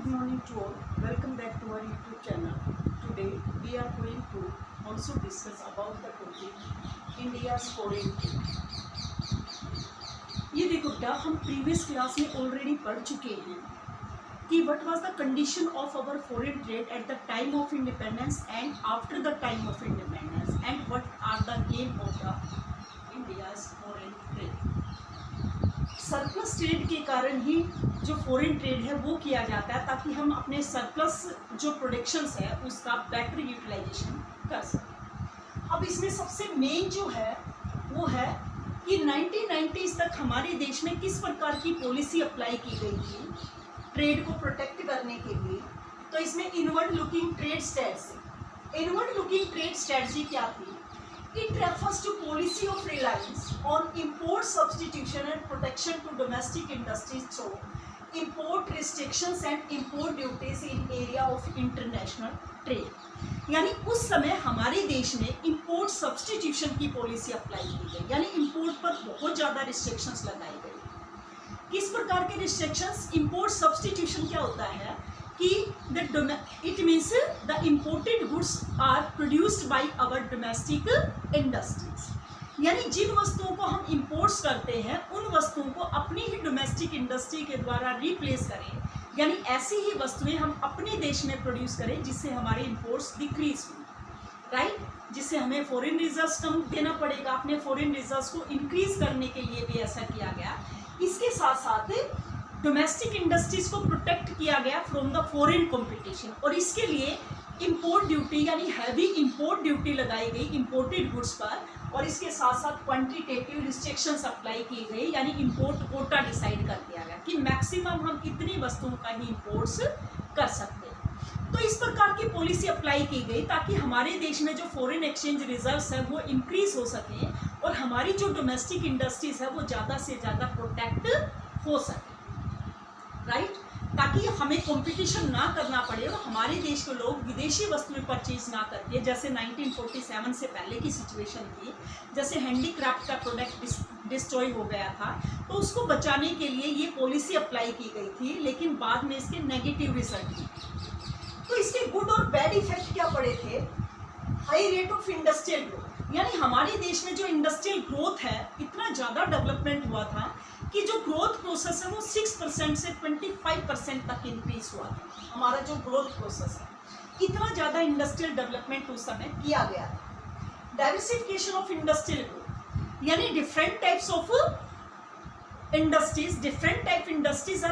good morning to all. Welcome back to our YouTube channel. Today we are going to also discuss about the topic India's foreign trade. ये देखो बेटा, हम previous class में already पढ़ चुके हैं कि what was the condition of our foreign trade at the time of independence and after the time of independence and what are the game of the India's foreign trade. Surplus trade के कारण ही जो foreign trade है वो किया जाता है ताकि हम अपने सरप्लस जो प्रोडक्शंस है उसका बेटर यूटिलाइजेशन कर सकें। अब इसमें सबसे मेन जो है वो है कि 1990s तक हमारे देश में किस प्रकार की पॉलिसी अप्लाई की गई थी ट्रेड को प्रोटेक्ट करने के लिए। तो इसमें inward looking trade strategy, inward looking trade strategy क्या थी? It refers to policy of reliance on import substitution and protection to domestic industries through import restrictions and import duties in area of international trade। यानी उस समय हमारे देश में import substitution की policy apply की गई, यानी import पर बहुत ज़्यादा रिस्ट्रिक्शंस लगाई गई। किस प्रकार के रिस्ट्रिक्शंस? import substitution क्या होता है कि it means the imported goods are produced by our domestic industries। यानी जिन वस्तुओं को हम इंपोर्ट्स करते हैं उन वस्तुओं को अपनी ही डोमेस्टिक इंडस्ट्री के द्वारा रिप्लेस करें, यानी ऐसी ही वस्तुएं हम अपने देश में प्रोड्यूस करें जिससे हमारे इंपोर्ट्स डिक्रीज हो, राइट, जिससे हमें फॉरेन रिजर्व्स कम देना पड़ेगा। अपने फॉरेन रिजर्व्स को इंक्रीज करने के लिए भी ऐसा किया गया। इसके साथ साथ डोमेस्टिक इंडस्ट्रीज को प्रोटेक्ट किया गया फ्रॉम द फॉरेन कंपटीशन, और इसके लिए इंपोर्ट ड्यूटी यानी हैवी इंपोर्ट ड्यूटी लगाई गई इंपोर्टेड गुड्स पर, और इसके साथ साथ क्वांटिटेटिव रिस्ट्रिक्शंस अप्लाई की गई, यानी इंपोर्ट कोटा डिसाइड कर दिया गया कि मैक्सिमम हम इतनी वस्तुओं का ही इंपोर्ट्स कर सकते हैं। तो इस प्रकार की पॉलिसी अप्लाई की गई ताकि हमारे देश में जो फॉरेन एक्सचेंज रिजर्व्स है वो इंक्रीज हो सके और हमारी जो डोमेस्टिक इंडस्ट्रीज है वो ज़्यादा से ज़्यादा प्रोटेक्ट हो सके, राइट, ताकि हमें कंपटीशन ना करना पड़े और हमारे देश के लोग विदेशी वस्तुएं परचेज ना करके, जैसे 1947 से पहले की सिचुएशन थी, जैसे हैंडीक्राफ्ट का प्रोडक्ट डिस्ट्रॉय हो गया था, तो उसको बचाने के लिए ये पॉलिसी अप्लाई की गई थी, लेकिन बाद में इसके नेगेटिव रिजल्ट थे। तो इसके गुड और बैड इफेक्ट क्या पड़े थे? High rate of industrial growth, यानी हमारे देश में जो इंडस्ट्रियल ग्रोथ है इतना ज़्यादा डेवलपमेंट हुआ था कि जो ग्रोथ प्रोसेस है वो 6% से 25% तक इंक्रीज हुआ था। हमारा जो ग्रोथ प्रोसेस है इतना ज़्यादा इंडस्ट्रियल डेवलपमेंट उस समय किया गया था। डाइवर्सिफिकेशन ऑफ इंडस्ट्रियल ग्रोथ, यानी different types of industries, different type industries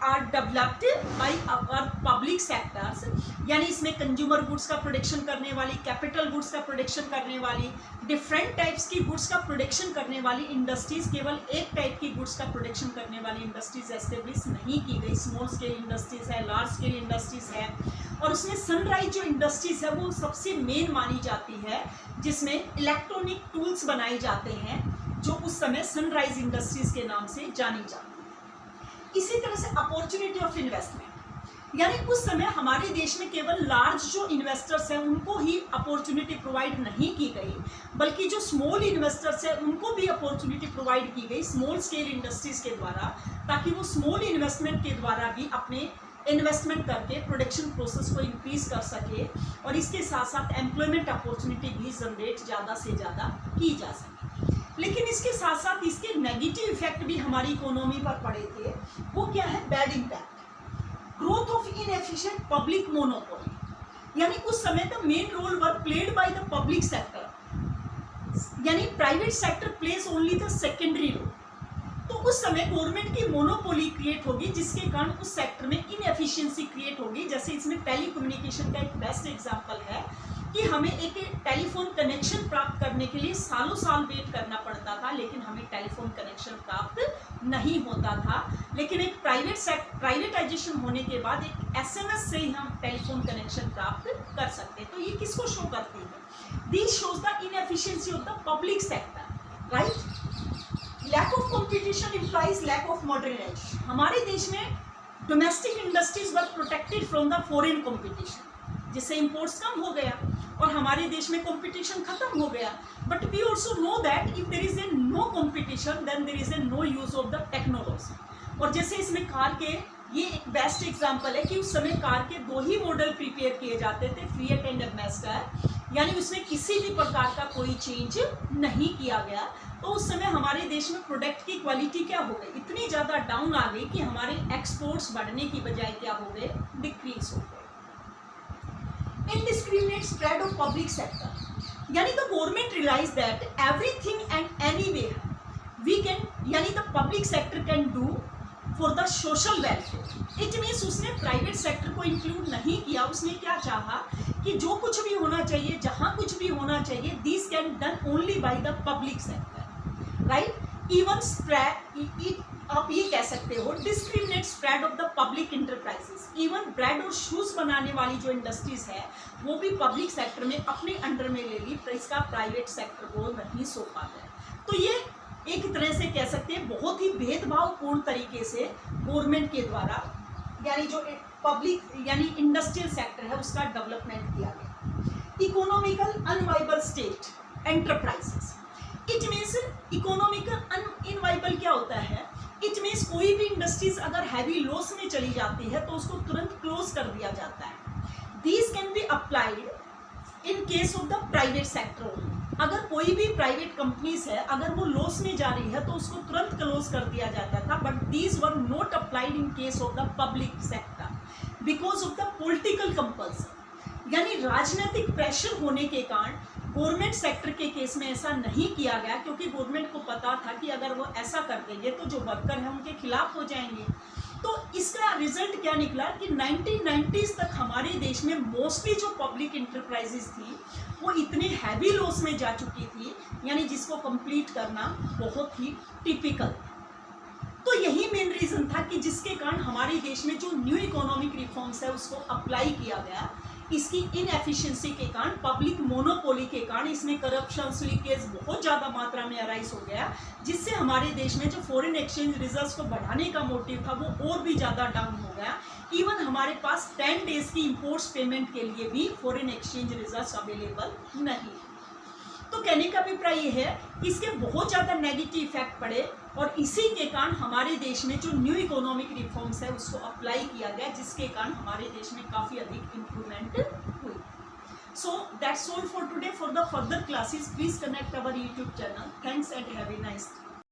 are developed by our public sectors, यानी इसमें कंज्यूमर गुड्स का प्रोडक्शन करने वाली, कैपिटल गुड्स का प्रोडक्शन करने वाली, डिफरेंट टाइप्स की गुड्स का प्रोडक्शन करने वाली इंडस्ट्रीज, केवल एक टाइप की गुड्स का प्रोडक्शन करने वाली इंडस्ट्रीज एस्टेब्लिश नहीं की गई। स्मॉल स्केल इंडस्ट्रीज है, लार्ज स्केल इंडस्ट्रीज है, और उसमें सनराइज जो इंडस्ट्रीज है वो सबसे मेन मानी जाती है, जिसमें इलेक्ट्रॉनिक टूल्स बनाए जाते हैं जो उस समय सनराइज इंडस्ट्रीज के नाम से जानी जाती है। इसी तरह से अपॉर्चुनिटी ऑफ इन्वेस्टमेंट, यानी उस समय हमारे देश में केवल लार्ज जो इन्वेस्टर्स हैं उनको ही अपॉर्चुनिटी प्रोवाइड नहीं की गई, बल्कि जो स्मॉल इन्वेस्टर्स हैं उनको भी अपॉर्चुनिटी प्रोवाइड की गई स्मॉल स्केल इंडस्ट्रीज के द्वारा, ताकि वो स्मॉल इन्वेस्टमेंट के द्वारा भी अपने इन्वेस्टमेंट करके प्रोडक्शन प्रोसेस को इंक्रीज कर सके, और इसके साथ साथ एम्प्लॉयमेंट अपॉर्चुनिटी भी जनरेट ज़्यादा से ज़्यादा की जा सके। लेकिन इसके साथ साथ इसके नेगेटिव इफेक्ट भी हमारी इकोनॉमी पर पड़े थे। वो क्या है? Bad impact, growth of inefficient public monopoly, यानी उस समय the main role were played by the public sector, यानी private sector plays only the secondary role. तो उस समय गवर्नमेंट की मोनोपोली क्रिएट होगी, जिसके कारण उस सेक्टर में इनएफिशिएंसी क्रिएट होगी। जैसे इसमें टेलीकम्युनिकेशन का एक बेस्ट एग्जांपल है कि हमें एक टेलीफोन कनेक्शन प्राप्त करने के लिए सालों साल वेट करना पड़ता था, लेकिन हमें टेलीफोन कनेक्शन प्राप्त नहीं होता था। लेकिन एक प्राइवेटाइजेशन होने के बाद एक एसएमएस से ही हम टेलीफोन कनेक्शन प्राप्त कर सकते हैं। तो ये किसको शो करती है? This shows the inefficiency of the public sector, right. Lack of competition implies lack of modernization, हमारे देश में domestic industries were protected from the foreign competition, जिससे इंपोर्ट्स कम हो गया और हमारे देश में कंपटीशन खत्म हो गया। But we also know that if there is a no competition then there is a no use of the technology. और जैसे इसमें कार के ये एक बेस्ट एग्जांपल है कि उस समय कार के 2 ही मॉडल प्रिपेयर किए जाते थे, फिएट एंड एम्बेसडर, यानी उसमें किसी भी प्रकार का कोई चेंज नहीं किया गया। तो उस समय हमारे देश में प्रोडक्ट की क्वालिटी क्या हो गई, इतनी ज़्यादा डाउन आ गई कि हमारे एक्सपोर्ट्स बढ़ने की बजाय क्या हो गए, डिक्रीज हो गए। Indiscriminate spread of public sector, यानी the government realise that everything and anywhere we can, यानी the public sector can do for the social welfare. It means उसने प्राइवेट सेक्टर को इंक्लूड नहीं किया, उसने क्या चाहा कि जो कुछ भी होना चाहिए, जहां कुछ भी होना चाहिए, this can done only by the public sector, right. Even spread, आप ये कह सकते हो discriminate spread of the public enterprises. Even bread और शूज बनाने वाली जो इंडस्ट्रीज है वो भी पब्लिक सेक्टर में अपने अंडर में ले ली, इसका प्राइवेट सेक्टर को नहीं सौंपा गया। तो ये एक तरह से कह सकते हैं बहुत ही भेदभावपूर्ण तरीके से गवर्नमेंट के द्वारा, यानी जो पब्लिक यानी इंडस्ट्रियल सेक्टर है उसका डेवलपमेंट किया गया। Economical unviable state enterprises, it means economical unviable क्या होता है, इट मीन्स कोई भी इंडस्ट्रीज अगर हैवी लॉस में चली जाती है तो उसको तुरंत क्लोज कर दिया जाता है। This can be applied in case of the private sector. अगर कोई भी प्राइवेट कंपनीज है अगर वो लॉस में जा रही है तो उसको तुरंत क्लोज कर दिया जाता था, but these were not applied in case of the public sector because of the political compulsion, यानी राजनीतिक प्रेशर होने के कारण गवर्नमेंट सेक्टर के केस में ऐसा नहीं किया गया, क्योंकि गवर्नमेंट को पता था कि अगर वो ऐसा कर देंगे तो जो वर्कर हैं उनके खिलाफ हो जाएंगे। तो इसका रिजल्ट क्या निकला कि 1990s तक हमारे देश में मोस्टली जो पब्लिक इंटरप्राइजेस थी वो इतने हैवी लॉस में जा चुकी थी, यानी जिसको कंप्लीट करना बहुत ही टिपिकल था। तो यही मेन रीजन था कि जिसके कारण हमारे देश में जो न्यू इकोनॉमिक रिफॉर्म्स है उसको अप्लाई किया गया। इसकी इनएफिशिएंसी के कारण, पब्लिक मोनोपोली के कारण इसमें करप्शन लीकेज बहुत ज़्यादा मात्रा में अराइज हो गया, जिससे हमारे देश में जो फॉरेन एक्सचेंज रिजर्व्स को बढ़ाने का मोटिव था वो और भी ज़्यादा डाउन हो गया। इवन हमारे पास 10 डेज की इंपोर्ट्स पेमेंट के लिए भी फॉरेन एक्सचेंज रिजर्व्स अवेलेबल नहीं। तो कहने का अभिप्राय ये है कि इसके बहुत ज़्यादा नेगेटिव इफेक्ट पड़े और इसी के कारण हमारे देश में जो न्यू इकोनॉमिक रिफॉर्म्स है उसको अप्लाई किया गया, जिसके कारण हमारे देश में काफ़ी अधिक इम्प्रूवमेंट हुई। So that's all for today. For the further classes please connect our YouTube channel. Thanks and have a nice day.